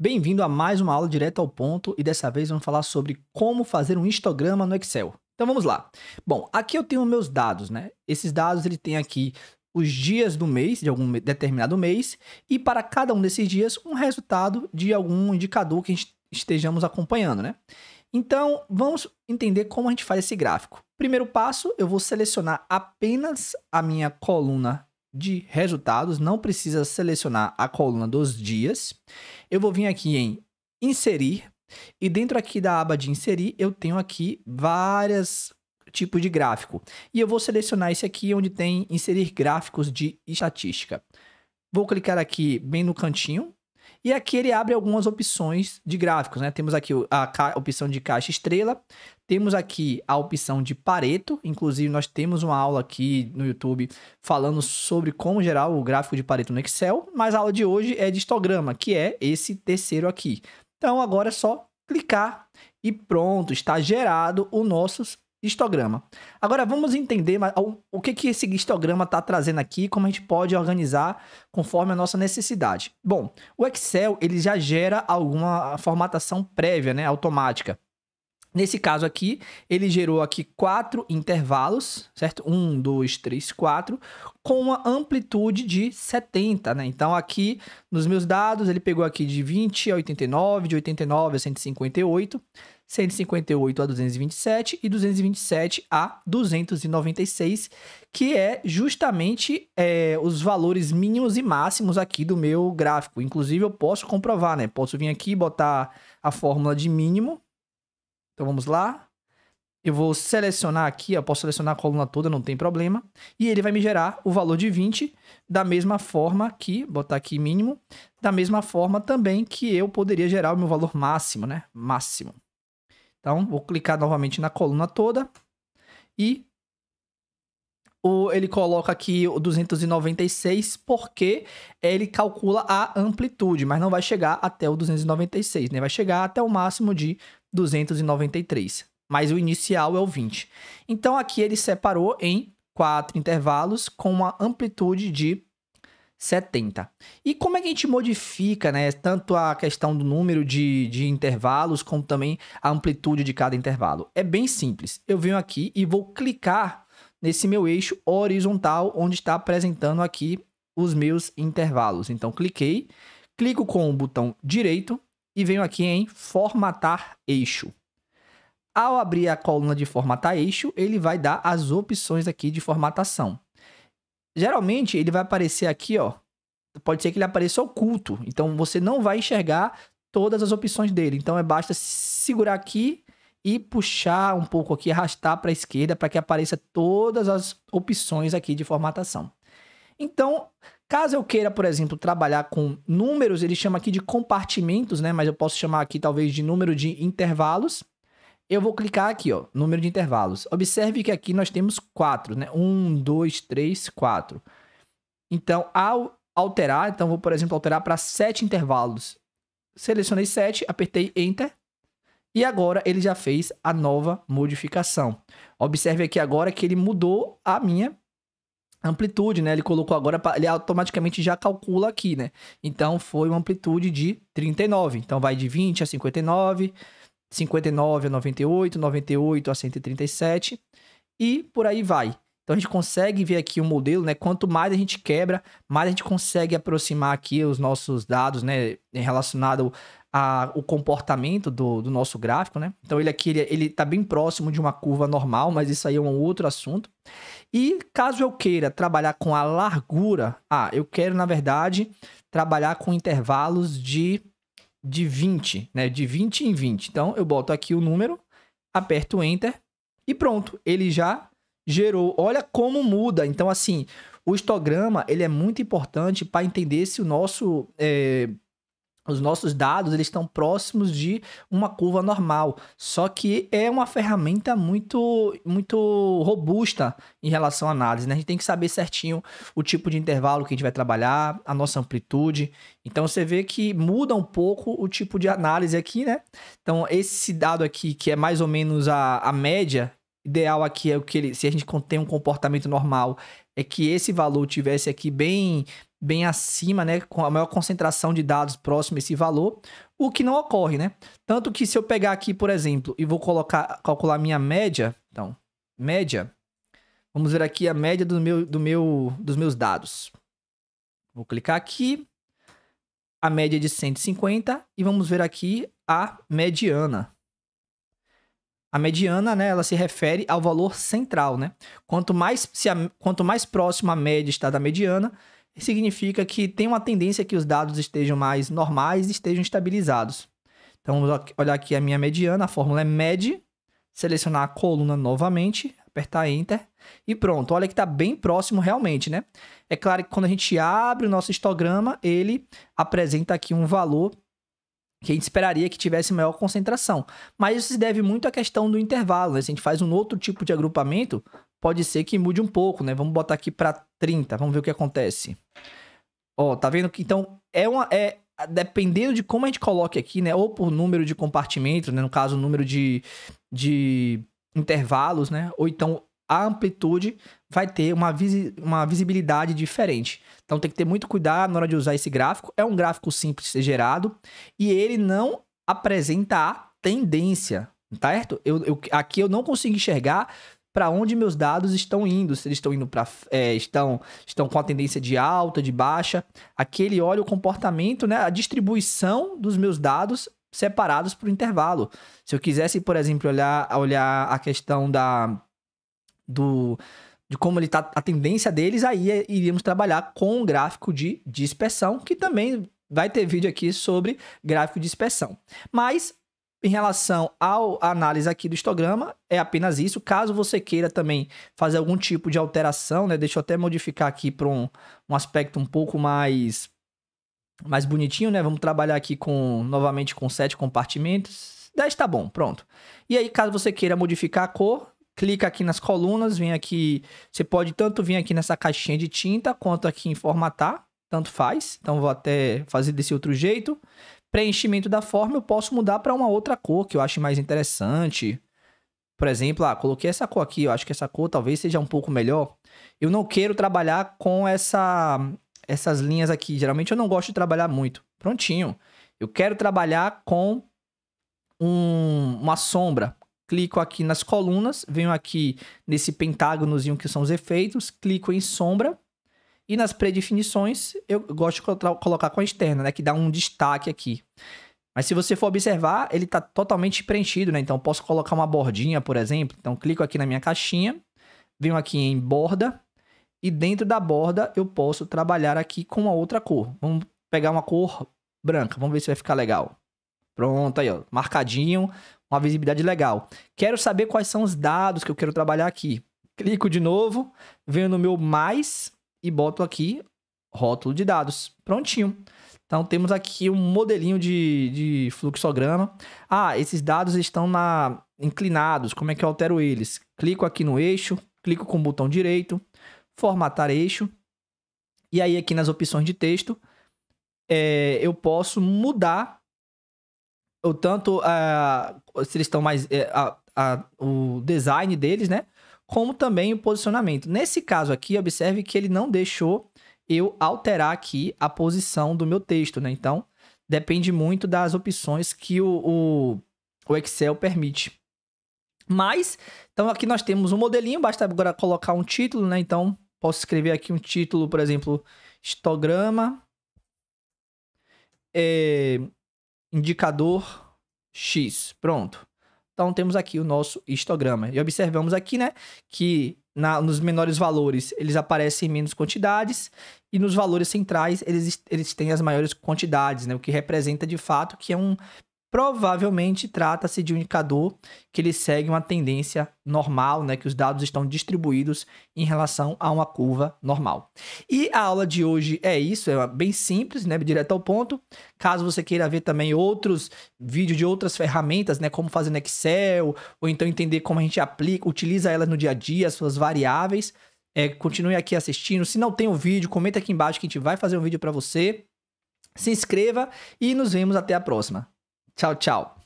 Bem-vindo a mais uma aula direto ao ponto e dessa vez vamos falar sobre como fazer um histograma no Excel. Então vamos lá. Bom, aqui eu tenho meus dados, né? Esses dados ele tem aqui os dias do mês, de algum determinado mês, e para cada um desses dias um resultado de algum indicador que a gente estejamos acompanhando, né? Então vamos entender como a gente faz esse gráfico. Primeiro passo, eu vou selecionar apenas a minha coluna de resultados, não precisa selecionar a coluna dos dias. Eu vou vir aqui em inserir e dentro aqui da aba de inserir eu tenho aqui vários tipos de gráfico. E eu vou selecionar esse aqui onde tem inserir gráficos de estatística. Vou clicar aqui bem no cantinho e aqui ele abre algumas opções de gráficos, né? Temos aqui a opção de caixa estrela, temos aqui a opção de Pareto, inclusive nós temos uma aula aqui no YouTube falando sobre como gerar o gráfico de Pareto no Excel, mas a aula de hoje é de histograma, que é esse terceiro aqui. Então agora é só clicar e pronto, está gerado o nosso histograma. Agora vamos entender o que esse histograma está trazendo aqui, como a gente pode organizar conforme a nossa necessidade. Bom, o Excel ele já gera alguma formatação prévia, né, automática. Nesse caso aqui, ele gerou aqui 4 intervalos, certo? 1, 2, 3, 4, com uma amplitude de 70, né? Então aqui nos meus dados, ele pegou aqui de 20 a 89, de 89 a 158, 158 a 227 e 227 a 296, que é justamente os valores mínimos e máximos aqui do meu gráfico. Inclusive eu posso comprovar, né? Posso vir aqui e botar a fórmula de mínimo. Então vamos lá. Eu vou selecionar aqui, eu posso selecionar a coluna toda, não tem problema. E ele vai me gerar o valor de 20 da mesma forma que, botar aqui mínimo, da mesma forma também que eu poderia gerar o meu valor máximo, né? Máximo. Então, vou clicar novamente na coluna toda e ele coloca aqui o 296 porque ele calcula a amplitude, mas não vai chegar até o 296, né? Vai chegar até o máximo de 293, mas o inicial é o 20. Então, aqui ele separou em 4 intervalos com uma amplitude de 70. E como é que a gente modifica, né, tanto a questão do número de intervalos, como também a amplitude de cada intervalo? É bem simples. Eu venho aqui e vou clicar nesse meu eixo horizontal, onde está apresentando aqui os meus intervalos. Então, clico com o botão direito e venho aqui em formatar eixo. Ao abrir a coluna de formatar eixo, ele vai dar as opções aqui de formatação. Geralmente, ele vai aparecer aqui, ó. Pode ser que ele apareça oculto. Então, você não vai enxergar todas as opções dele. Então, basta segurar aqui e puxar um pouco aqui, arrastar para a esquerda para que apareça todas as opções aqui de formatação. Então, caso eu queira, por exemplo, trabalhar com números, ele chama aqui de compartimentos, né? Mas eu posso chamar aqui talvez de número de intervalos. Eu vou clicar aqui, ó, número de intervalos. Observe que aqui nós temos 4, né? 1, 2, 3, 4. Então, ao alterar, então vou, por exemplo, alterar para 7 intervalos. Selecionei 7, apertei Enter. E agora ele já fez a nova modificação. Observe aqui agora que ele mudou a minha amplitude, né? Ele colocou agora, ele automaticamente já calcula aqui, né? Então, foi uma amplitude de 39. Então, vai de 20 a 59, 59 a 98, 98 a 137 e por aí vai. Então, a gente consegue ver aqui o modelo, né? Quanto mais a gente quebra, mais a gente consegue aproximar aqui os nossos dados, né? Relacionado ao comportamento do nosso gráfico, né? Então, ele tá bem próximo de uma curva normal, mas isso aí é um outro assunto. E caso eu queira trabalhar com a largura, eu quero, na verdade, trabalhar com intervalos de 20, né? De 20 em 20. Então, eu boto aqui o número, aperto Enter e pronto. Ele já gerou. Olha como muda. Então, assim, o histograma, ele é muito importante para entender se os nossos dados eles estão próximos de uma curva normal. Só que é uma ferramenta muito, muito robusta em relação à análise, né? A gente tem que saber certinho o tipo de intervalo que a gente vai trabalhar, a nossa amplitude. Então, você vê que muda um pouco o tipo de análise aqui, né? Então, esse dado aqui, que é mais ou menos a média, ideal aqui é o que se a gente tem um comportamento normal, é que esse valor tivesse aqui bem bem acima, né, com a maior concentração de dados próximo a esse valor, o que não ocorre, né? Tanto que se eu pegar aqui, por exemplo, e vou calcular minha média, então, média, vamos ver aqui a média dos meus dados. Vou clicar aqui, a média é de 150 e vamos ver aqui a mediana. A mediana, né, ela se refere ao valor central, né? Quanto mais próximo a média está da mediana, significa que tem uma tendência que os dados estejam mais normais e estejam estabilizados. Então, vamos olhar aqui a minha mediana, a fórmula é MED, selecionar a coluna novamente, apertar Enter e pronto. Olha que está bem próximo realmente, né? É claro que quando a gente abre o nosso histograma, ele apresenta aqui um valor que a gente esperaria que tivesse maior concentração. Mas isso se deve muito à questão do intervalo, né? Se a gente faz um outro tipo de agrupamento, pode ser que mude um pouco, né? Vamos botar aqui para 30, vamos ver o que acontece. Ó, tá vendo que então dependendo de como a gente coloque aqui, né? Ou por número de compartimentos, né? No caso, número de intervalos, né? Ou então a amplitude vai ter uma visibilidade diferente. Então tem que ter muito cuidado na hora de usar esse gráfico. É um gráfico simples de ser gerado e ele não apresenta a tendência, certo? Aqui eu não consigo enxergar para onde meus dados estão indo. Se eles estão indo para estão com a tendência de alta, de baixa. Aqui ele olha o comportamento, né? A distribuição dos meus dados separados por intervalo. Se eu quisesse, por exemplo, olhar a questão de como ele tá, a tendência deles, aí iríamos trabalhar com um gráfico de dispersão, que também vai ter vídeo aqui sobre gráfico de dispersão. Mas, em relação à análise aqui do histograma, é apenas isso. Caso você queira também fazer algum tipo de alteração, né? Deixa eu até modificar aqui para um aspecto um pouco mais bonitinho, né? Vamos trabalhar aqui novamente com 7 compartimentos. 10 tá bom, pronto. E aí, caso você queira modificar a cor, clica aqui nas colunas, vem aqui, você pode tanto vir aqui nessa caixinha de tinta, quanto aqui em formatar, tanto faz. Então, vou até fazer desse outro jeito. Preenchimento da forma, eu posso mudar para uma outra cor, que eu acho mais interessante. Por exemplo, coloquei essa cor aqui, eu acho que essa cor talvez seja um pouco melhor. Eu não quero trabalhar com essas linhas aqui, geralmente eu não gosto de trabalhar muito. Prontinho. Eu quero trabalhar com uma sombra. Clico aqui nas colunas, venho aqui nesse pentágonozinho que são os efeitos, clico em sombra e nas predefinições eu gosto de colocar com a externa, né, que dá um destaque aqui. Mas se você for observar, ele está totalmente preenchido, né? Então posso colocar uma bordinha, por exemplo. Então clico aqui na minha caixinha, venho aqui em borda e dentro da borda eu posso trabalhar aqui com uma outra cor. Vamos pegar uma cor branca, vamos ver se vai ficar legal. Pronto, aí ó, marcadinho, uma visibilidade legal. Quero saber quais são os dados que eu quero trabalhar aqui. Clico de novo, venho no meu mais e boto aqui rótulo de dados. Prontinho. Então temos aqui um modelinho de fluxograma. Esses dados estão inclinados, como é que eu altero eles? Clico aqui no eixo, clico com o botão direito, formatar eixo. E aí aqui nas opções de texto, eu posso mudar tanto se eles estão mais o design deles, né? Como também o posicionamento. Nesse caso aqui, observe que ele não deixou eu alterar aqui a posição do meu texto, né? Então, depende muito das opções que o Excel permite. Mas, então aqui nós temos um modelinho, basta agora colocar um título, né? Então, posso escrever aqui um título, por exemplo, histograma, indicador X. Pronto. Então, temos aqui o nosso histograma. E observamos aqui, né, que nos menores valores, eles aparecem em menos quantidades. E nos valores centrais, eles têm as maiores quantidades, né? O que representa, de fato, que provavelmente trata-se de um indicador que ele segue uma tendência normal, né? Que os dados estão distribuídos em relação a uma curva normal. E a aula de hoje é isso, é bem simples, né? Direto ao ponto. Caso você queira ver também outros vídeos de outras ferramentas, né? Como fazer no Excel, ou então entender como a gente utiliza elas no dia a dia, as suas variáveis. Continue aqui assistindo. Se não tem o vídeo, comenta aqui embaixo que a gente vai fazer um vídeo para você. Se inscreva e nos vemos até a próxima. Tchau, tchau.